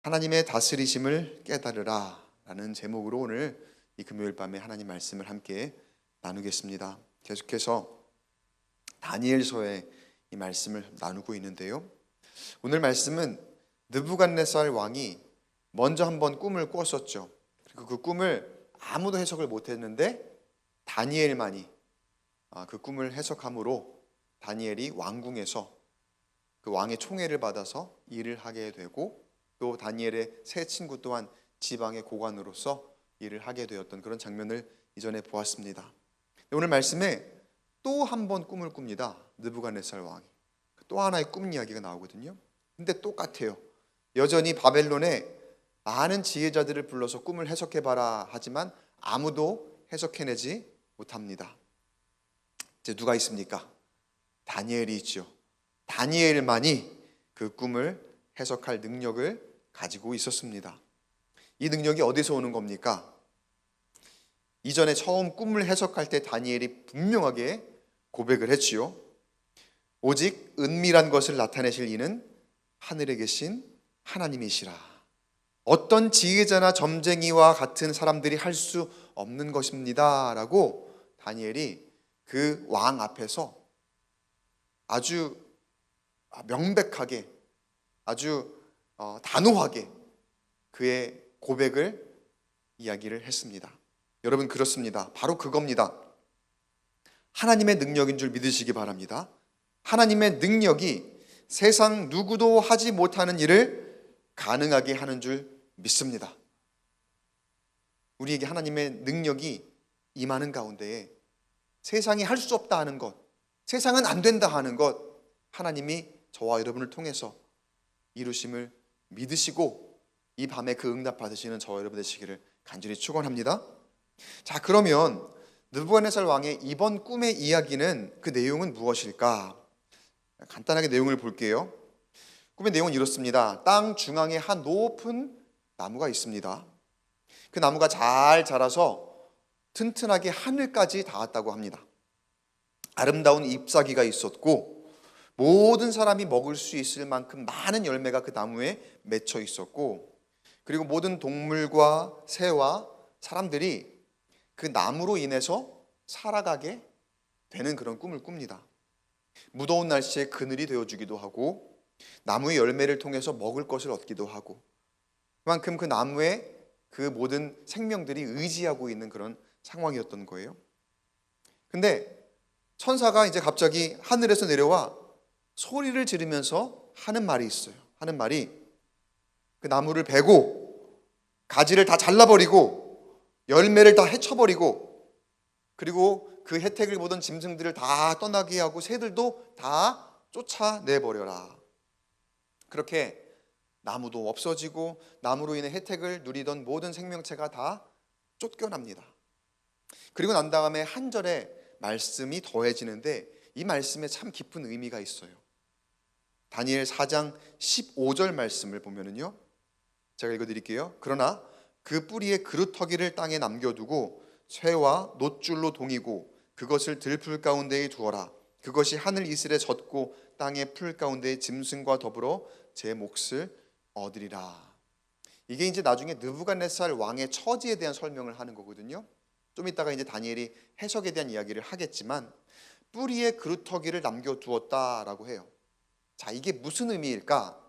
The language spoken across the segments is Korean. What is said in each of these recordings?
하나님의 다스리심을 깨달으라 라는 제목으로 오늘 이 금요일 밤에 하나님 말씀을 함께 나누겠습니다. 계속해서 다니엘서의 이 말씀을 나누고 있는데요, 오늘 말씀은 느부갓네살 왕이 먼저 한번 꿈을 꿨었죠. 그리고 그 꿈을 아무도 해석을 못했는데 다니엘만이 그 꿈을 해석함으로 다니엘이 왕궁에서 그 왕의 총애를 받아서 일을 하게 되고, 또 다니엘의 세 친구 또한 지방의 고관으로서 일을 하게 되었던 그런 장면을 이전에 보았습니다. 오늘 말씀에 또 한 번 꿈을 꿉니다. 느부갓네살 왕이 또 하나의 꿈 이야기가 나오거든요. 근데 똑같아요. 여전히 바벨론에 많은 지혜자들을 불러서 꿈을 해석해봐라 하지만 아무도 해석해내지 못합니다. 이제 누가 있습니까? 다니엘이 있죠. 다니엘만이 그 꿈을 해석할 능력을 가지고 있었습니다. 이 능력이 어디서 오는 겁니까? 이전에 처음 꿈을 해석할 때 다니엘이 분명하게 고백을 했지요. 오직 은밀한 것을 나타내실 이는 하늘에 계신 하나님이시라. 어떤 지혜자나 점쟁이와 같은 사람들이 할 수 없는 것입니다 라고 다니엘이 그 왕 앞에서 아주 명백하게, 아주 단호하게 그의 고백을 이야기를 했습니다. 여러분, 그렇습니다. 바로 그겁니다. 하나님의 능력인 줄 믿으시기 바랍니다. 하나님의 능력이 세상 누구도 하지 못하는 일을 가능하게 하는 줄 믿습니다. 우리에게 하나님의 능력이 임하는 가운데에 세상이 할 수 없다 하는 것, 세상은 안 된다 하는 것, 하나님이 저와 여러분을 통해서 이루심을 믿으시고 이 밤에 그 응답 받으시는 저와 여러분 되시기를 간절히 축원합니다. 자, 그러면 느부갓네살 왕의 이번 꿈의 이야기는, 그 내용은 무엇일까? 간단하게 내용을 볼게요. 꿈의 내용은 이렇습니다. 땅 중앙에 한 높은 나무가 있습니다. 그 나무가 잘 자라서 튼튼하게 하늘까지 닿았다고 합니다. 아름다운 잎사귀가 있었고 모든 사람이 먹을 수 있을 만큼 많은 열매가 그 나무에 맺혀 있었고, 그리고 모든 동물과 새와 사람들이 그 나무로 인해서 살아가게 되는 그런 꿈을 꿉니다. 무더운 날씨에 그늘이 되어주기도 하고 나무의 열매를 통해서 먹을 것을 얻기도 하고, 그만큼 그 나무에 그 모든 생명들이 의지하고 있는 그런 상황이었던 거예요. 근데 천사가 이제 갑자기 하늘에서 내려와 소리를 지르면서 하는 말이 있어요. 하는 말이, 그 나무를 베고 가지를 다 잘라버리고 열매를 다 헤쳐버리고, 그리고 그 혜택을 보던 짐승들을 다 떠나게 하고 새들도 다 쫓아내버려라. 그렇게 나무도 없어지고 나무로 인해 혜택을 누리던 모든 생명체가 다 쫓겨납니다. 그리고 난 다음에 한 절의 말씀이 더해지는데 이 말씀에 참 깊은 의미가 있어요. 다니엘 4장 15절 말씀을 보면은요, 제가 읽어드릴게요. 그러나 그 뿌리의 그루터기를 땅에 남겨두고 쇠와 놋줄로 동이고 그것을 들풀 가운데에 두어라. 그것이 하늘 이슬에 젖고 땅의 풀 가운데에 짐승과 더불어 제 몫을 얻으리라. 이게 이제 나중에 느부갓네살 왕의 처지에 대한 설명을 하는 거거든요. 좀 이따가 이제 다니엘이 해석에 대한 이야기를 하겠지만 뿌리의 그루터기를 남겨두었다라고 해요. 자, 이게 무슨 의미일까?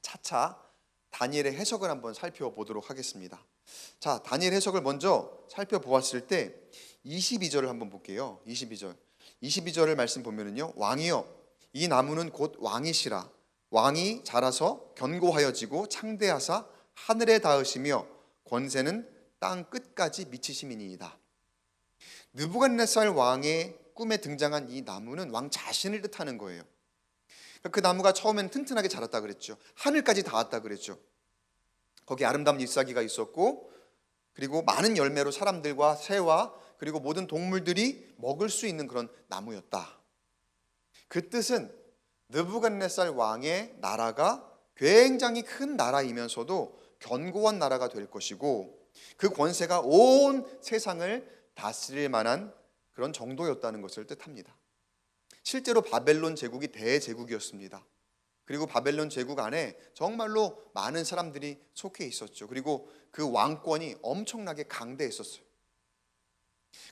차차 다니엘의 해석을 한번 살펴보도록 하겠습니다. 자, 다니엘 해석을 먼저 살펴보았을 때 22절을 한번 볼게요. 22절을 말씀 보면은요, 왕이여 이 나무는 곧 왕이시라. 왕이 자라서 견고하여지고 창대하사 하늘에 닿으시며 권세는 땅 끝까지 미치심이니이다. 느부갓네살 왕의 꿈에 등장한 이 나무는 왕 자신을 뜻하는 거예요. 그 나무가 처음엔 튼튼하게 자랐다 그랬죠. 하늘까지 닿았다 그랬죠. 거기 아름다운 잎사귀가 있었고, 그리고 많은 열매로 사람들과 새와 그리고 모든 동물들이 먹을 수 있는 그런 나무였다. 그 뜻은 느부갓네살 왕의 나라가 굉장히 큰 나라이면서도 견고한 나라가 될 것이고, 그 권세가 온 세상을 다스릴 만한 그런 정도였다는 것을 뜻합니다. 실제로 바벨론 제국이 대제국이었습니다. 그리고 바벨론 제국 안에 정말로 많은 사람들이 속해 있었죠. 그리고 그 왕권이 엄청나게 강대했었어요.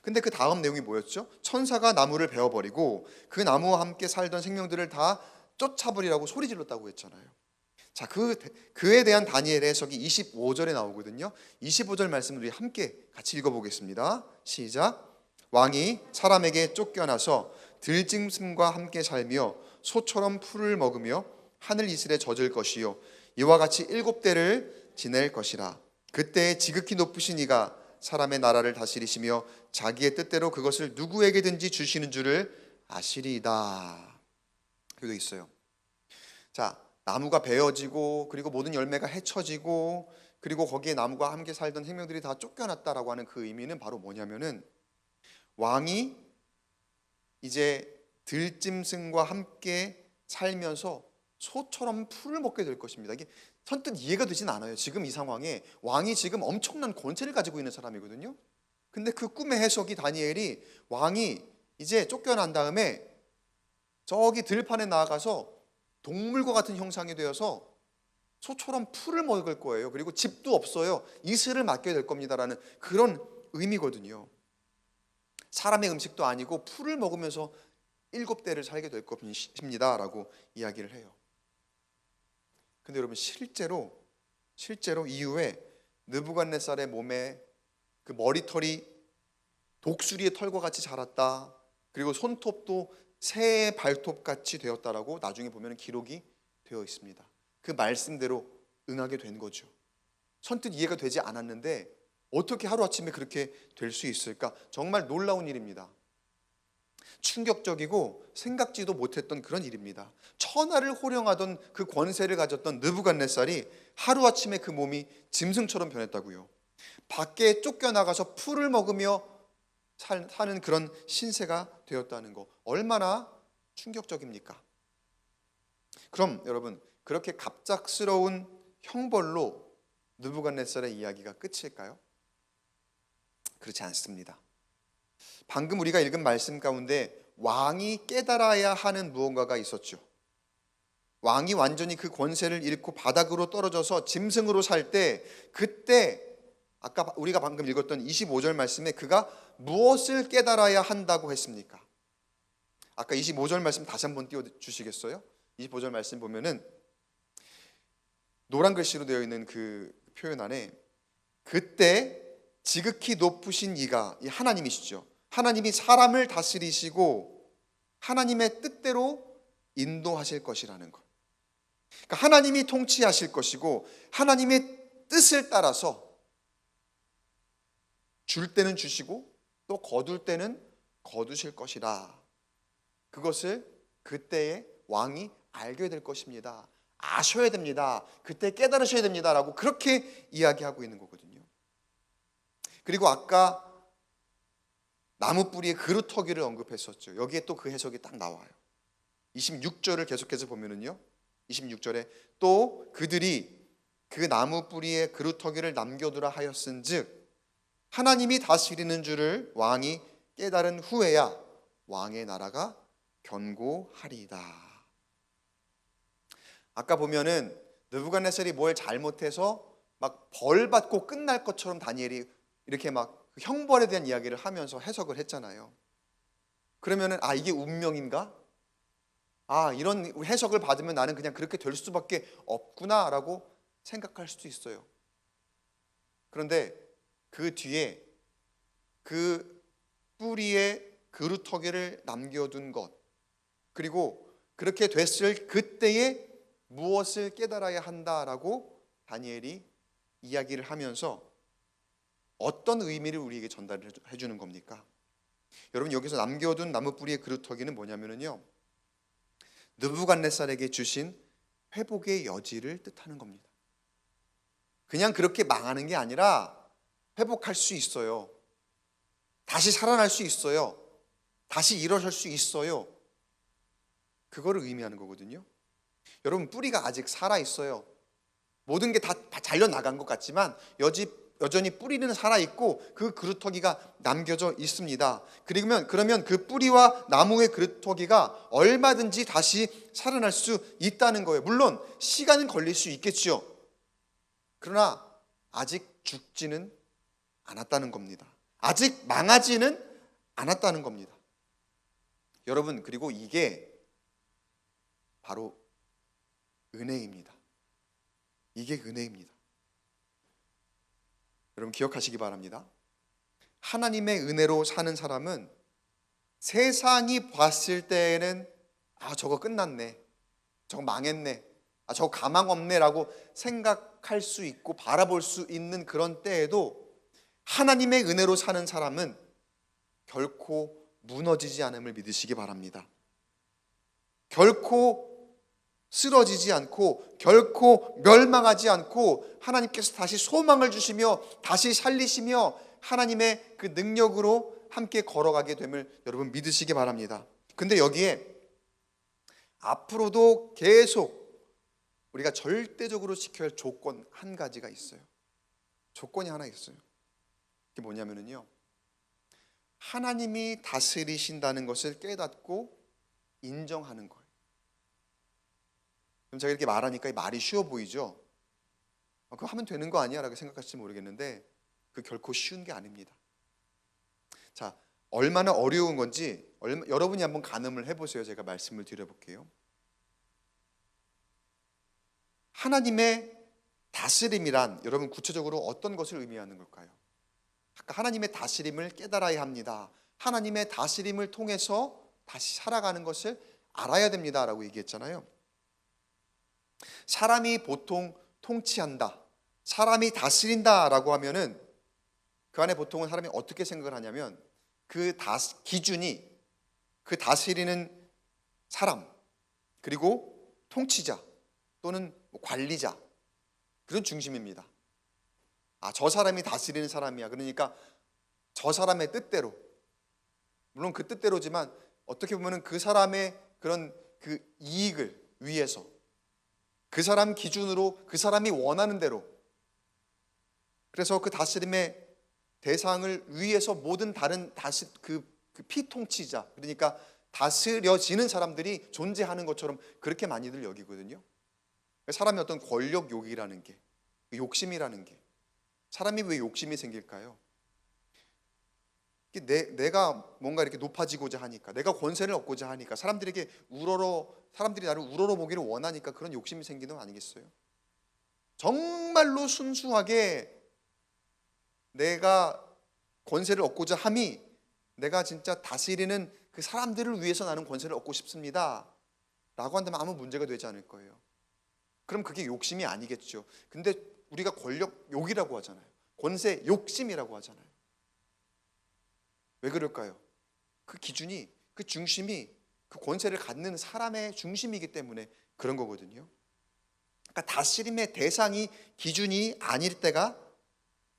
근데 그 다음 내용이 뭐였죠? 천사가 나무를 베어버리고 그 나무와 함께 살던 생명들을 다 쫓아버리라고 소리 질렀다고 했잖아요. 자, 그에 대한 다니엘의 해석이 25절에 나오거든요. 25절 말씀을 우리 함께 같이 읽어보겠습니다. 시작. 왕이 사람에게 쫓겨나서 들짐승과 함께 살며 소처럼 풀을 먹으며 하늘 이슬에 젖을 것이요 이와 같이 7대를 지낼 것이라. 그때 지극히 높으신 이가 사람의 나라를 다스리시며 자기의 뜻대로 그것을 누구에게든지 주시는 줄을 아시리이다. 여기 있어요. 자, 나무가 베어지고 그리고 모든 열매가 헤쳐지고 그리고 거기에 나무가 함께 살던 생명들이 다 쫓겨났다라고 하는 그 의미는 바로 뭐냐면은 왕이 이제 들짐승과 함께 살면서 소처럼 풀을 먹게 될 것입니다. 이게 선뜻 이해가 되진 않아요. 지금 이 상황에 왕이 지금 엄청난 권세를 가지고 있는 사람이거든요. 근데 그 꿈의 해석이 다니엘이 왕이 이제 쫓겨난 다음에 저기 들판에 나아가서 동물과 같은 형상이 되어서 소처럼 풀을 먹을 거예요. 그리고 집도 없어요. 이슬을 맞게 될 겁니다라는 그런 의미거든요. 사람의 음식도 아니고 풀을 먹으면서 7대를 살게 될 것입니다라고 이야기를 해요. 근데 여러분 실제로 이후에 느부갓네살의 몸에 그 머리털이 독수리의 털과 같이 자랐다. 그리고 손톱도 새의 발톱 같이 되었다라고 나중에 보면 기록이 되어 있습니다. 그 말씀대로 응하게 된 거죠. 선뜻 이해가 되지 않았는데 어떻게 하루아침에 그렇게 될 수 있을까? 정말 놀라운 일입니다. 충격적이고 생각지도 못했던 그런 일입니다. 천하를 호령하던 그 권세를 가졌던 느부갓네살이 하루아침에 그 몸이 짐승처럼 변했다고요. 밖에 쫓겨나가서 풀을 먹으며 사는 그런 신세가 되었다는 거 얼마나 충격적입니까? 그럼 여러분 그렇게 갑작스러운 형벌로 느부갓네살의 이야기가 끝일까요? 그렇지 않습니다. 방금 우리가 읽은 말씀 가운데 왕이 깨달아야 하는 무언가가 있었죠. 왕이 완전히 그 권세를 잃고 바닥으로 떨어져서 짐승으로 살 때 그때 아까 우리가 방금 읽었던 25절 말씀에 그가 무엇을 깨달아야 한다고 했습니까? 아까 25절 말씀 다시 한번 띄워주시겠어요? 25절 말씀 보면은 노란 글씨로 되어 있는 그 표현 안에 그때 지극히 높으신 이가 이 하나님이시죠. 하나님이 사람을 다스리시고 하나님의 뜻대로 인도하실 것이라는 것. 그러니까 하나님이 통치하실 것이고 하나님의 뜻을 따라서 줄 때는 주시고 또 거둘 때는 거두실 것이라. 그것을 그때의 왕이 알게 될 것입니다. 아셔야 됩니다. 그때 깨달으셔야 됩니다라고 그렇게 이야기하고 있는 거거든요. 그리고 아까 나무 뿌리에 그루터기를 언급했었죠. 여기에 또 그 해석이 딱 나와요. 26절을 계속해서 보면은요. 26절에 또 그들이 그 나무 뿌리에 그루터기를 남겨두라 하였은즉 하나님이 다스리는 줄을 왕이 깨달은 후에야 왕의 나라가 견고하리이다. 아까 보면은 느부갓네살이 뭘 잘못해서 막 벌 받고 끝날 것처럼 다니엘이 이렇게 막 형벌에 대한 이야기를 하면서 해석을 했잖아요. 그러면은 이게 운명인가? 이런 해석을 받으면 나는 그냥 그렇게 될 수밖에 없구나라고 생각할 수도 있어요. 그런데 그 뒤에 그 뿌리에 그루터기를 남겨둔 것 그리고 그렇게 됐을 그때에 무엇을 깨달아야 한다라고 다니엘이 이야기를 하면서 어떤 의미를 우리에게 전달을 해주는 겁니까? 여러분 여기서 남겨둔 나무 뿌리의 그루터기는 뭐냐면요 느부갓네살에게 주신 회복의 여지를 뜻하는 겁니다. 그냥 그렇게 망하는 게 아니라 회복할 수 있어요. 다시 살아날 수 있어요. 다시 일어설 수 있어요. 그거를 의미하는 거거든요. 여러분 뿌리가 아직 살아 있어요. 모든 게 다 잘려 나간 것 같지만 여전히 뿌리는 살아있고 그 그루터기가 남겨져 있습니다. 그러면 그 뿌리와 나무의 그루터기가 얼마든지 다시 살아날 수 있다는 거예요. 물론 시간은 걸릴 수 있겠죠. 그러나 아직 죽지는 않았다는 겁니다. 아직 망하지는 않았다는 겁니다. 여러분, 그리고 이게 바로 은혜입니다. 이게 은혜입니다. 여러분 기억하시기 바랍니다. 하나님의 은혜로 사는 사람은 세상이 봤을 때에는 저거 끝났네, 저거 망했네, 저거 가망 없네 라고 생각할 수 있고 바라볼 수 있는 그런 때에도 하나님의 은혜로 사는 사람은 결코 무너지지 않음을 믿으시기 바랍니다. 결코 쓰러지지 않고 결코 멸망하지 않고 하나님께서 다시 소망을 주시며 다시 살리시며 하나님의 그 능력으로 함께 걸어가게 됨을 여러분 믿으시기 바랍니다. 근데 여기에 앞으로도 계속 우리가 절대적으로 지켜야 할 조건 한 가지가 있어요. 조건이 하나 있어요. 그게 뭐냐면요, 하나님이 다스리신다는 것을 깨닫고 인정하는 거예요. 그럼 제가 이렇게 말하니까 말이 쉬워 보이죠? 그거 하면 되는 거 아니야? 라고 생각하실지 모르겠는데 그 결코 쉬운 게 아닙니다. 자, 얼마나 어려운 건지 여러분이 한번 가늠을 해보세요. 제가 말씀을 드려볼게요. 하나님의 다스림이란 여러분 구체적으로 어떤 것을 의미하는 걸까요? 아까 하나님의 다스림을 깨달아야 합니다. 하나님의 다스림을 통해서 다시 살아가는 것을 알아야 됩니다 라고 얘기했잖아요. 사람이 보통 통치한다, 사람이 다스린다 라고 하면은 그 안에 보통은 사람이 어떻게 생각을 하냐면 그 기준이 그 다스리는 사람 그리고 통치자 또는 관리자 그런 중심입니다. 저 사람이 다스리는 사람이야. 그러니까 저 사람의 뜻대로, 물론 그 뜻대로지만 어떻게 보면은 그 사람의 그런 그 이익을 위해서 그 사람 기준으로 그 사람이 원하는 대로, 그래서 그 다스림의 대상을 위해서 모든 다른 그 피통치자, 그러니까 다스려지는 사람들이 존재하는 것처럼 그렇게 많이들 여기거든요. 사람의 어떤 권력욕이라는 게, 욕심이라는 게, 사람이 왜 욕심이 생길까요? 내가 뭔가 이렇게 높아지고자 하니까, 내가 권세를 얻고자 하니까, 사람들이 나를 우러러보기를 원하니까 그런 욕심이 생기는 거 아니겠어요? 정말로 순수하게 내가 권세를 얻고자 함이 내가 진짜 다스리는 그 사람들을 위해서 나는 권세를 얻고 싶습니다 라고 한다면 아무 문제가 되지 않을 거예요. 그럼 그게 욕심이 아니겠죠. 근데 우리가 권력욕이라고 하잖아요. 권세 욕심이라고 하잖아요. 왜 그럴까요? 그 기준이, 그 중심이 그 권세를 갖는 사람의 중심이기 때문에 그런 거거든요. 그러니까 다스림의 대상이 기준이 아닐 때가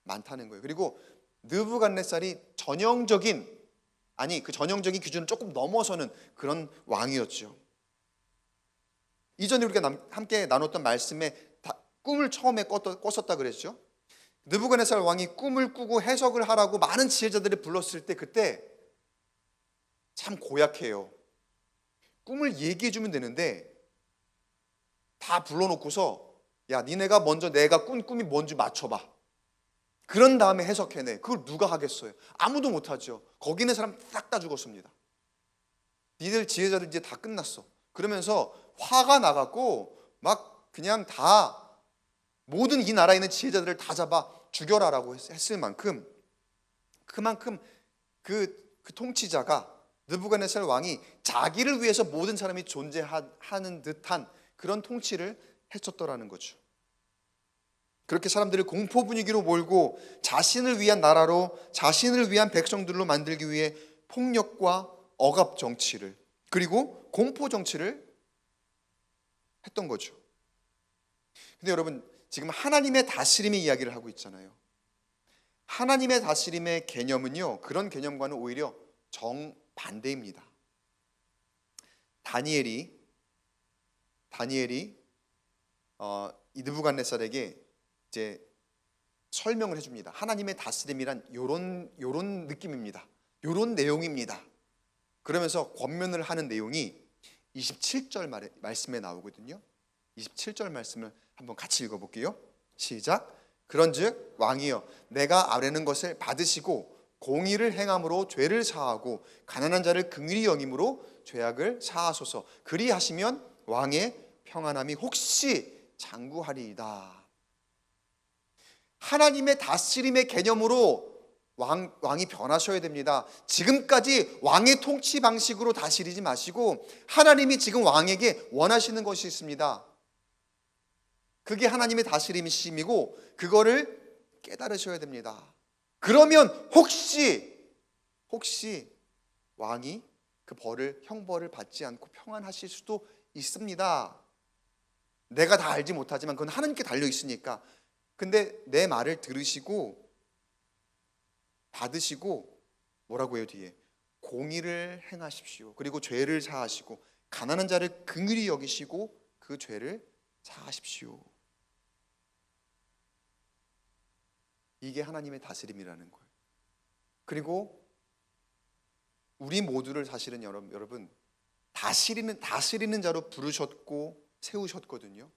많다는 거예요. 그리고 느부갓네살이 그 전형적인 기준을 조금 넘어서는 그런 왕이었죠. 이전에 우리가 함께 나눴던 말씀에 꿈을 처음에 꿨었다 그랬죠. 느부갓네살 왕이 꿈을 꾸고 해석을 하라고 많은 지혜자들을 불렀을 때 그때 참 고약해요. 꿈을 얘기해 주면 되는데 다 불러놓고서 야, 니네가 먼저 내가 꾼 꿈이 뭔지 맞춰봐. 그런 다음에 해석해내. 그걸 누가 하겠어요? 아무도 못하죠. 거기 있는 사람 싹 다 죽었습니다. 니들 지혜자들 이제 다 끝났어. 그러면서 화가 나갖고 막 그냥 다 모든 이 나라에 있는 지혜자들을 다 잡아 죽여라라고 했을 만큼, 그만큼 그 통치자가 느부갓네살 왕이 자기를 위해서 모든 사람이 존재하는 듯한 그런 통치를 했었더라는 거죠. 그렇게 사람들을 공포 분위기로 몰고 자신을 위한 나라로, 자신을 위한 백성들로 만들기 위해 폭력과 억압 정치를, 그리고 공포 정치를 했던 거죠. 근데 여러분, 지금 하나님의 다스림의 이야기를 하고 있잖아요. 하나님의 다스림의 개념은요, 그런 개념과는 오히려 정반대입니다. 다니엘이 이 느부갓네살에게 이제 설명을 해줍니다. 하나님의 다스림이란 요런 느낌입니다. 요런 내용입니다. 그러면서 권면을 하는 내용이 27절 말씀에 나오거든요. 27절 말씀을 한번 같이 읽어볼게요. 시작. 그런즉 왕이여 내가 아뢰는 것을 받으시고 공의를 행함으로 죄를 사하고 가난한 자를 긍휼히 여김으로 죄악을 사하소서. 그리하시면 왕의 평안함이 혹시 장구하리이다. 하나님의 다스림의 개념으로 왕이 변하셔야 됩니다. 지금까지 왕의 통치 방식으로 다스리지 마시고 하나님이 지금 왕에게 원하시는 것이 있습니다. 그게 하나님의 다스림이심이고 그거를 깨달으셔야 됩니다. 그러면 혹시 왕이 그 형벌을 받지 않고 평안하실 수도 있습니다. 내가 다 알지 못하지만 그건 하나님께 달려 있으니까. 근데 내 말을 들으시고 받으시고 뭐라고 해요 뒤에? 공의를 행하십시오. 그리고 죄를 사하시고 가난한 자를 긍휼히 여기시고 그 죄를 사하십시오. 이게 하나님의 다스림이라는 거예요. 그리고 우리 모두를 사실은 여러분 다스리는 자로 부르셨고 세우셨거든요.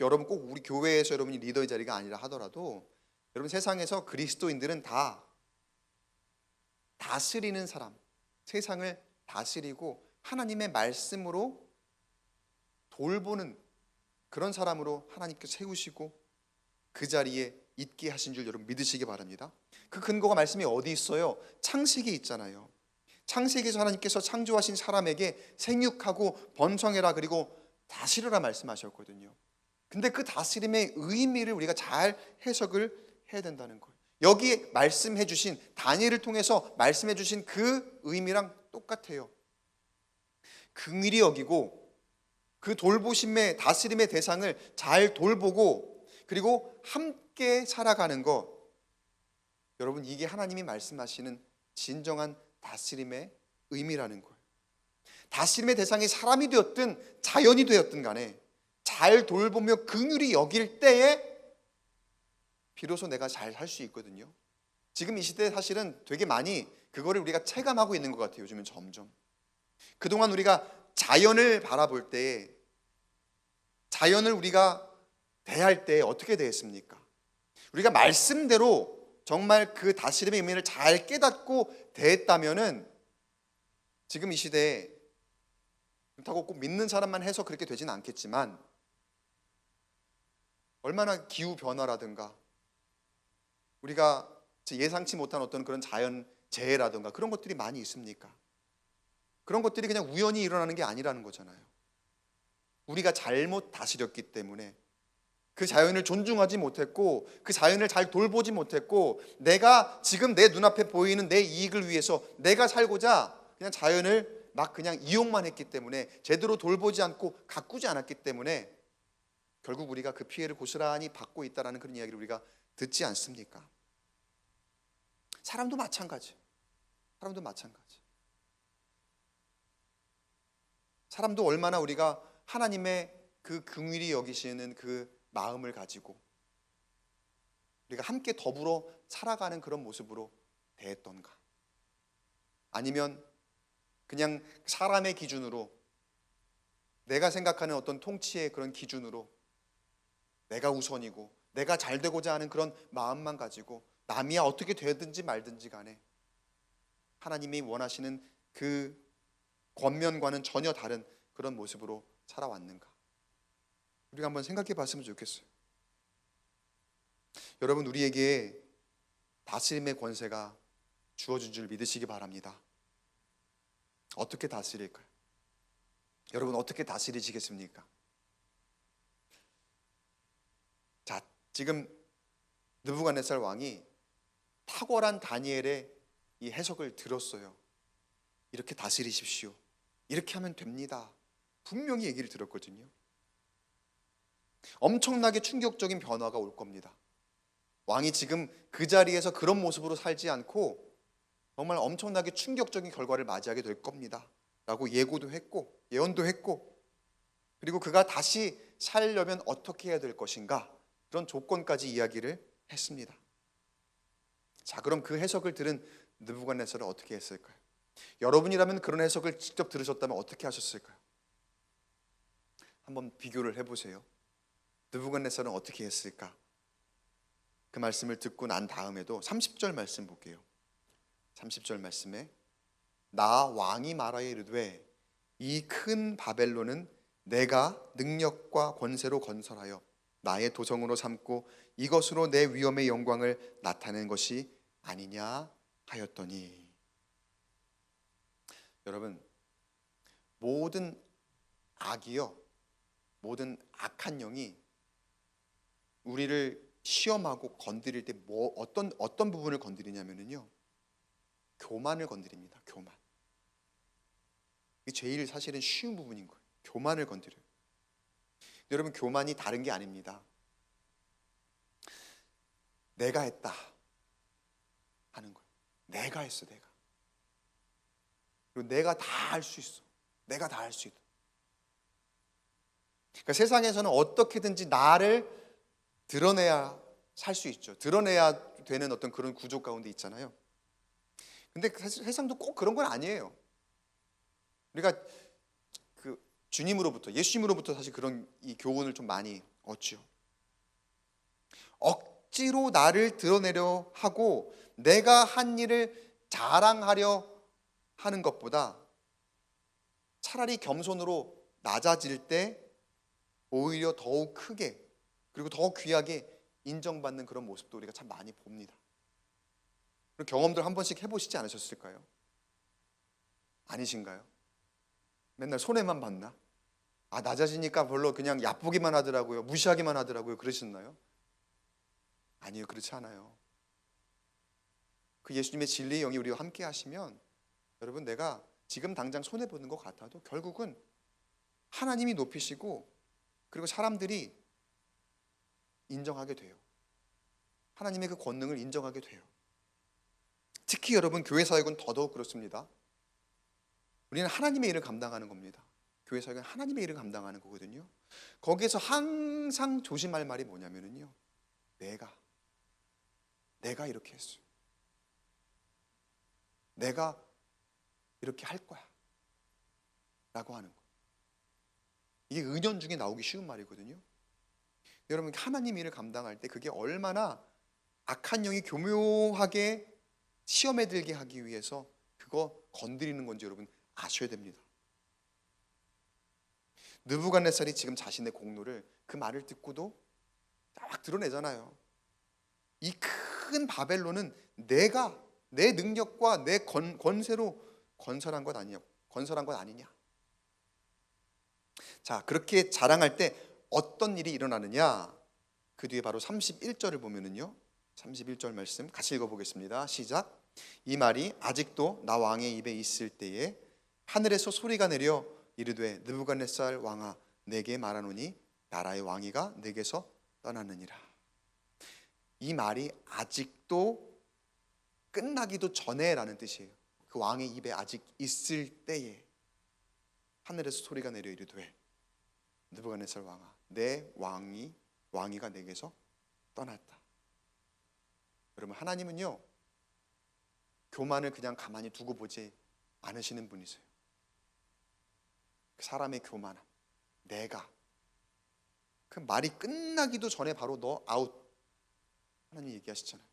여러분 꼭 우리 교회에서 여러분이 리더의 자리가 아니라 하더라도 여러분 세상에서 그리스도인들은 다 다스리는 사람, 세상을 다스리고 하나님의 말씀으로 돌보는 그런 사람으로 하나님께서 세우시고 그 자리에 있게 하신 줄 여러분 믿으시기 바랍니다. 그 근거가 말씀이 어디 있어요? 창세기에 있잖아요. 창세기에서 하나님께서 창조하신 사람에게 생육하고 번성해라 그리고 다스려라 말씀하셨거든요. 근데 그 다스림의 의미를 우리가 잘 해석을 해야 된다는 거예요. 여기 말씀해 주신 다니엘을 통해서 말씀해 주신 그 의미랑 똑같아요. 긍휼히 여기고 그 돌보심의 다스림의 대상을 잘 돌보고 그리고 함께 살아가는 것, 여러분 이게 하나님이 말씀하시는 진정한 다스림의 의미라는 거예요. 다스림의 대상이 사람이 되었든 자연이 되었든 간에 잘 돌보며 긍휼히 여길 때에 비로소 내가 잘 살 수 있거든요. 지금 이 시대에 사실은 되게 많이 그거를 우리가 체감하고 있는 것 같아요. 요즘은 점점. 그동안 우리가 자연을 바라볼 때 자연을 우리가 대할 때 어떻게 대했습니까? 우리가 말씀대로 정말 그 다스림의 의미를 잘 깨닫고 대했다면은 지금 이 시대에 그렇다고 꼭 믿는 사람만 해서 그렇게 되지는 않겠지만 얼마나 기후 변화라든가 우리가 예상치 못한 어떤 그런 자연 재해라든가 그런 것들이 많이 있습니까? 그런 것들이 그냥 우연히 일어나는 게 아니라는 거잖아요. 우리가 잘못 다스렸기 때문에 그 자연을 존중하지 못했고 그 자연을 잘 돌보지 못했고 내가 지금 내 눈앞에 보이는 내 이익을 위해서 내가 살고자 그냥 자연을 막 그냥 이용만 했기 때문에 제대로 돌보지 않고 가꾸지 않았기 때문에 결국 우리가 그 피해를 고스란히 받고 있다는 그런 이야기를 우리가 듣지 않습니까? 사람도 마찬가지. 사람도 얼마나 우리가 하나님의 그 긍휼히 여기시는 그 마음을 가지고 우리가 함께 더불어 살아가는 그런 모습으로 대했던가, 아니면 그냥 사람의 기준으로 내가 생각하는 어떤 통치의 그런 기준으로 내가 우선이고 내가 잘 되고자 하는 그런 마음만 가지고 남이야 어떻게 되든지 말든지 간에 하나님이 원하시는 그 권면과는 전혀 다른 그런 모습으로 살아왔는가, 우리가 한번 생각해 봤으면 좋겠어요. 여러분 우리에게 다스림의 권세가 주어진 줄 믿으시기 바랍니다. 어떻게 다스릴까요? 여러분 어떻게 다스리시겠습니까? 자, 지금 느부갓네살 왕이 탁월한 다니엘의 이 해석을 들었어요. 이렇게 다스리십시오. 이렇게 하면 됩니다. 분명히 얘기를 들었거든요. 엄청나게 충격적인 변화가 올 겁니다. 왕이 지금 그 자리에서 그런 모습으로 살지 않고 정말 엄청나게 충격적인 결과를 맞이하게 될 겁니다 라고 예고도 했고 예언도 했고, 그리고 그가 다시 살려면 어떻게 해야 될 것인가, 그런 조건까지 이야기를 했습니다. 자, 그럼 그 해석을 들은 느부갓네살은 어떻게 했을까요? 여러분이라면 그런 해석을 직접 들으셨다면 어떻게 하셨을까요? 한번 비교를 해보세요. 느부갓네살은 어떻게 했을까? 그 말씀을 듣고 난 다음에도 30절 말씀 볼게요. 30절 말씀에 나 왕이 말하여 이르되 이 큰 바벨론은 내가 능력과 권세로 건설하여 나의 도성으로 삼고 이것으로 내 위엄의 영광을 나타낸 것이 아니냐 하였더니. 여러분, 모든 악이요, 모든 악한 영이 우리를 시험하고 건드릴 때 어떤 부분을 건드리냐면요, 교만을 건드립니다. 교만. 이게 제일 사실은 쉬운 부분인 거예요. 교만을 건드려요. 여러분, 교만이 다른 게 아닙니다. 내가 했다 하는 거예요. 내가 했어, 내가. 그리고 내가 다 할 수 있어. 내가 다 할 수 있다. 그러니까 세상에서는 어떻게든지 나를 드러내야 살 수 있죠. 드러내야 되는 어떤 그런 구조 가운데 있잖아요. 근데 세상도 꼭 그런 건 아니에요. 우리가 그 주님으로부터, 예수님으로부터 사실 그런 이 교훈을 좀 많이 얻죠. 억지로 나를 드러내려 하고 내가 한 일을 자랑하려 하는 것보다 차라리 겸손으로 낮아질 때 오히려 더욱 크게 그리고 더 귀하게 인정받는 그런 모습도 우리가 참 많이 봅니다. 그런 경험들 한 번씩 해보시지 않으셨을까요? 아니신가요? 맨날 손해만 봤나? 낮아지니까 별로 그냥 얕보기만 하더라고요. 무시하기만 하더라고요. 그러셨나요? 아니요, 그렇지 않아요. 그 예수님의 진리의 영이 우리와 함께 하시면 여러분, 내가 지금 당장 손해보는 것 같아도 결국은 하나님이 높이시고 그리고 사람들이 인정하게 돼요. 하나님의 그 권능을 인정하게 돼요. 특히 여러분, 교회 사역은 더더욱 그렇습니다. 우리는 하나님의 일을 감당하는 겁니다. 교회 사역은 하나님의 일을 감당하는 거거든요. 거기에서 항상 조심할 말이 뭐냐면요, 내가 이렇게 했어요. 내가 이렇게 할 거야 라고 하는 거예요. 이게 은연중에 나오기 쉬운 말이거든요. 여러분, 하나님 일을 감당할 때 그게 얼마나 악한 영이 교묘하게 시험에 들게 하기 위해서 그거 건드리는 건지 여러분 아셔야 됩니다. 느부갓네살이 지금 자신의 공로를 그 말을 듣고도 딱 드러내잖아요. 이 큰 바벨론은 내가 내 능력과 내 권세로 건설한 것 아니냐. 자, 그렇게 자랑할 때 어떤 일이 일어나느냐? 그 뒤에 바로 31절을 보면은요, 31절 말씀 같이 읽어보겠습니다. 시작. 이 말이 아직도 나 왕의 입에 있을 때에 하늘에서 소리가 내려 이르되 느부갓네살 왕아, 내게 말하노니 나라의 왕위가 내게서 떠났느니라. 이 말이 아직도 끝나기도 전에라는 뜻이에요. 그 왕의 입에 아직 있을 때에 하늘에서 소리가 내려 이르되 느부갓네살 왕아, 내 왕위가 내게서 떠났다. 여러분, 하나님은요, 교만을 그냥 가만히 두고 보지 않으시는 분이세요. 사람의 교만함, 내가, 그 말이 끝나기도 전에 바로 너 아웃, 하나님 얘기하시잖아요.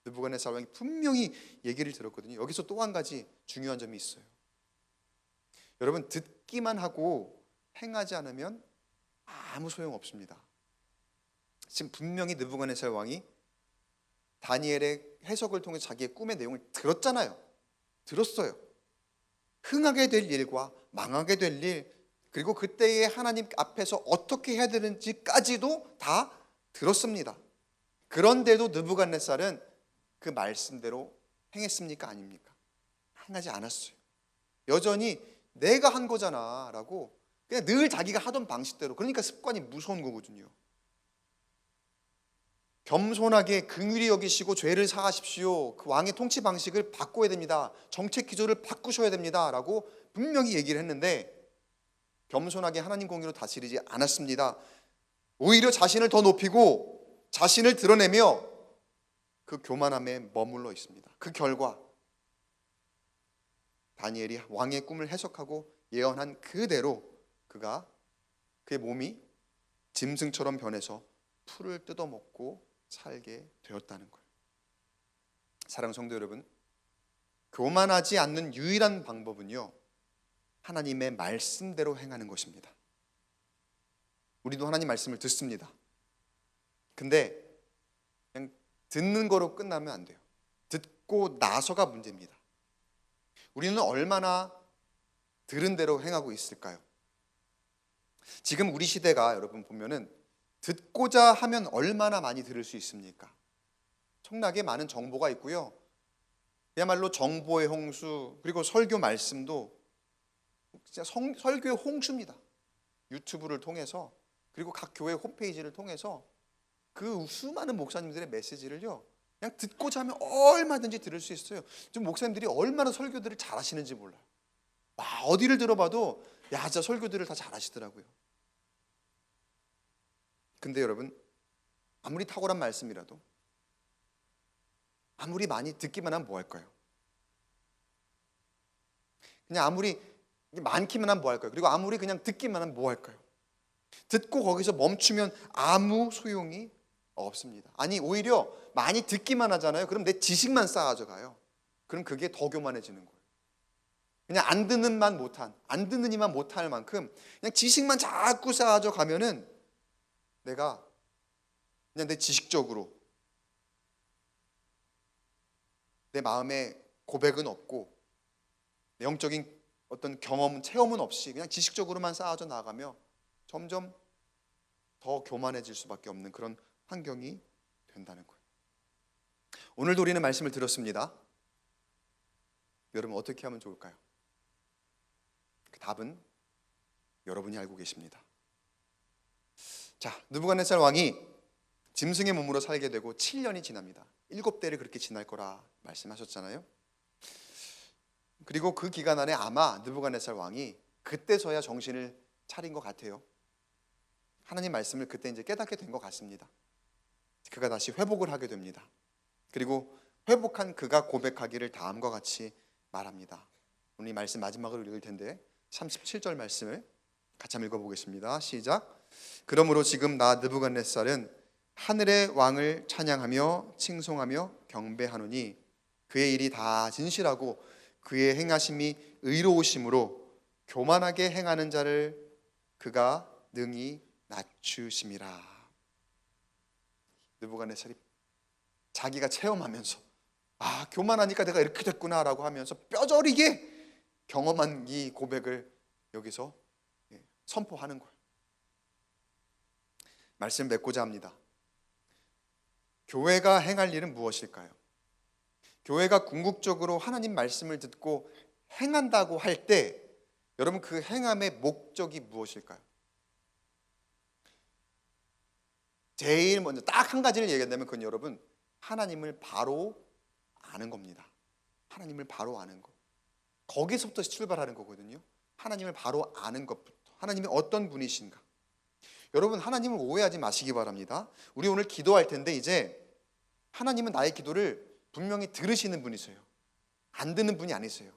느부갓네살 왕이 분명히 얘기를 들었거든요. 여기서 또 한 가지 중요한 점이 있어요. 여러분, 듣기만 하고 행하지 않으면 아무 소용 없습니다. 지금 분명히 느부갓네살 왕이 다니엘의 해석을 통해 자기의 꿈의 내용을 들었어요. 흥하게 될 일과 망하게 될 일, 그리고 그때의 하나님 앞에서 어떻게 해야 되는지까지도 다 들었습니다. 그런데도 느부갓네살은 그 말씀대로 행했습니까? 아닙니까? 행하지 않았어요. 여전히 내가 한 거잖아 라고 그냥 늘 자기가 하던 방식대로, 그러니까 습관이 무서운 거거든요. 겸손하게 긍휼히 여기시고 죄를 사하십시오. 그 왕의 통치 방식을 바꿔야 됩니다. 정책 기조를 바꾸셔야 됩니다 라고 분명히 얘기를 했는데 겸손하게 하나님 공의로 다스리지 않았습니다. 오히려 자신을 더 높이고 자신을 드러내며 그 교만함에 머물러 있습니다. 그 결과 다니엘이 왕의 꿈을 해석하고 예언한 그대로 그의 몸이 짐승처럼 변해서 풀을 뜯어먹고 살게 되었다는 거예요. 사랑하는 성도 여러분, 교만하지 않는 유일한 방법은요, 하나님의 말씀대로 행하는 것입니다. 우리도 하나님 말씀을 듣습니다. 근데 그냥 듣는 거로 끝나면 안 돼요. 듣고 나서가 문제입니다. 우리는 얼마나 들은 대로 행하고 있을까요? 지금 우리 시대가 여러분 보면은 듣고자 하면 얼마나 많이 들을 수 있습니까? 엄청나게 많은 정보가 있고요. 그야말로 정보의 홍수, 그리고 설교 말씀도 진짜 설교의 홍수입니다. 유튜브를 통해서, 그리고 각 교회 홈페이지를 통해서 그 수많은 목사님들의 메시지를요, 그냥 듣고자 하면 얼마든지 들을 수 있어요. 좀 목사님들이 얼마나 설교들을 잘하시는지 몰라요. 어디를 들어봐도 진짜 설교들을 다 잘하시더라고요. 근데 여러분, 아무리 탁월한 말씀이라도, 아무리 많이 듣기만 하면 뭐 할까요? 그냥 아무리 많기만 하면 뭐 할까요? 그리고 아무리 그냥 듣기만 하면 뭐 할까요? 듣고 거기서 멈추면 아무 소용이 없습니다. 아니, 오히려 많이 듣기만 하잖아요. 그럼 내 지식만 쌓아져 가요. 그럼 그게 더 교만해지는 거예요. 그냥 안 듣는 이만 못할 만큼 그냥 지식만 자꾸 쌓아져 가면은 내가 그냥 내 지식적으로 내 마음에 고백은 없고 내 영적인 어떤 체험은 없이 그냥 지식적으로만 쌓아져 나가며 점점 더 교만해질 수밖에 없는 그런 환경이 된다는 거예요. 오늘도 우리는 말씀을 들었습니다. 여러분, 어떻게 하면 좋을까요? 그 답은 여러분이 알고 계십니다. 자, 느부갓네살 왕이 짐승의 몸으로 살게 되고 7년이 지납니다. 7대를 그렇게 지날 거라 말씀하셨잖아요. 그리고 그 기간 안에 아마 느부갓네살 왕이 그때서야 정신을 차린 것 같아요. 하나님 말씀을 그때 이제 깨닫게 된 것 같습니다. 그가 다시 회복을 하게 됩니다. 그리고 회복한 그가 고백하기를 다음과 같이 말합니다. 오늘 이 말씀 마지막으로 읽을 텐데 37절 말씀을 같이 한번 읽어보겠습니다. 시작. 그러므로 지금 나 느부갓네살은 하늘의 왕을 찬양하며 칭송하며 경배하노니 그의 일이 다 진실하고 그의 행하심이 의로우심으로 교만하게 행하는 자를 그가 능히 낮추심이라. 느부갓네살이 자기가 체험하면서 교만하니까 내가 이렇게 됐구나라고 하면서 뼈저리게 경험한 이 고백을 여기서 선포하는 거예요. 말씀을 맺고자 합니다. 교회가 행할 일은 무엇일까요? 교회가 궁극적으로 하나님 말씀을 듣고 행한다고 할 때 여러분, 그 행함의 목적이 무엇일까요? 제일 먼저 딱 한 가지를 얘기한다면 그건 여러분, 하나님을 바로 아는 겁니다. 하나님을 바로 아는 것. 거기서부터 출발하는 거거든요. 하나님을 바로 아는 것부터. 하나님이 어떤 분이신가. 여러분, 하나님을 오해하지 마시기 바랍니다. 우리 오늘 기도할 텐데 이제 하나님은 나의 기도를 분명히 들으시는 분이세요. 안 듣는 분이 아니세요.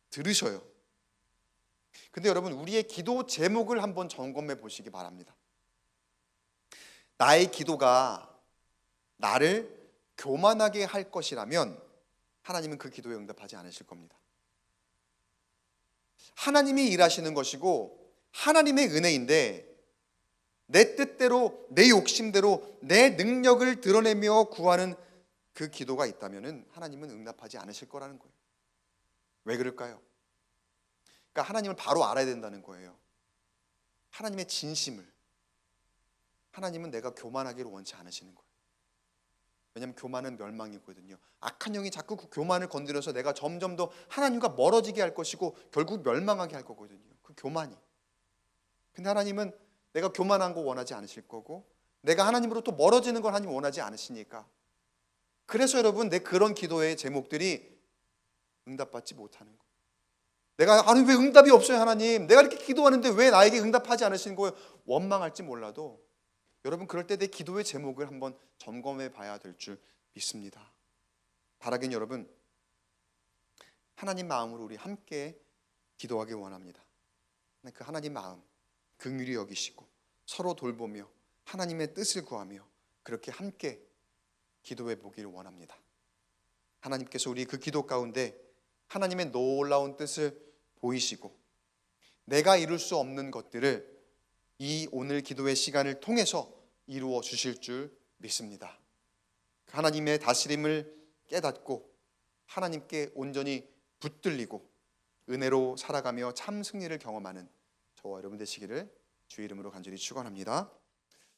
들으셔요. 근데 여러분, 우리의 기도 제목을 한번 점검해 보시기 바랍니다. 나의 기도가 나를 교만하게 할 것이라면 하나님은 그 기도에 응답하지 않으실 겁니다. 하나님이 일하시는 것이고 하나님의 은혜인데 내 뜻대로, 내 욕심대로 내 능력을 드러내며 구하는 그 기도가 있다면 하나님은 응답하지 않으실 거라는 거예요. 왜 그럴까요? 그러니까 하나님을 바로 알아야 된다는 거예요. 하나님의 진심을. 하나님은 내가 교만하기를 원치 않으시는 거예요. 왜냐하면 교만은 멸망이거든요. 악한 영이 자꾸 그 교만을 건드려서 내가 점점 더 하나님과 멀어지게 할 것이고 결국 멸망하게 할 거거든요. 그 교만이. 근데 하나님은 내가 교만한 거 원하지 않으실 거고 내가 하나님으로부터 멀어지는 걸 하나님 원하지 않으시니까, 그래서 여러분, 내 그런 기도의 제목들이 응답받지 못하는 거예요. 내가 왜 응답이 없어요 하나님? 내가 이렇게 기도하는데 왜 나에게 응답하지 않으시는 거예요? 원망할지 몰라도 여러분 그럴 때 내 기도의 제목을 한번 점검해 봐야 될 줄 믿습니다. 바라긴 여러분 하나님 마음으로 우리 함께 기도하기 원합니다. 그 하나님 마음 긍휼히 여기시고 서로 돌보며 하나님의 뜻을 구하며 그렇게 함께 기도해 보기를 원합니다. 하나님께서 우리 그 기도 가운데 하나님의 놀라운 뜻을 보이시고 내가 이룰 수 없는 것들을 이 오늘 기도의 시간을 통해서 이루어 주실 줄 믿습니다. 하나님의 다스림을 깨닫고 하나님께 온전히 붙들리고 은혜로 살아가며 참 승리를 경험하는 저와 여러분 되시기를 주의 이름으로 간절히 축원합니다.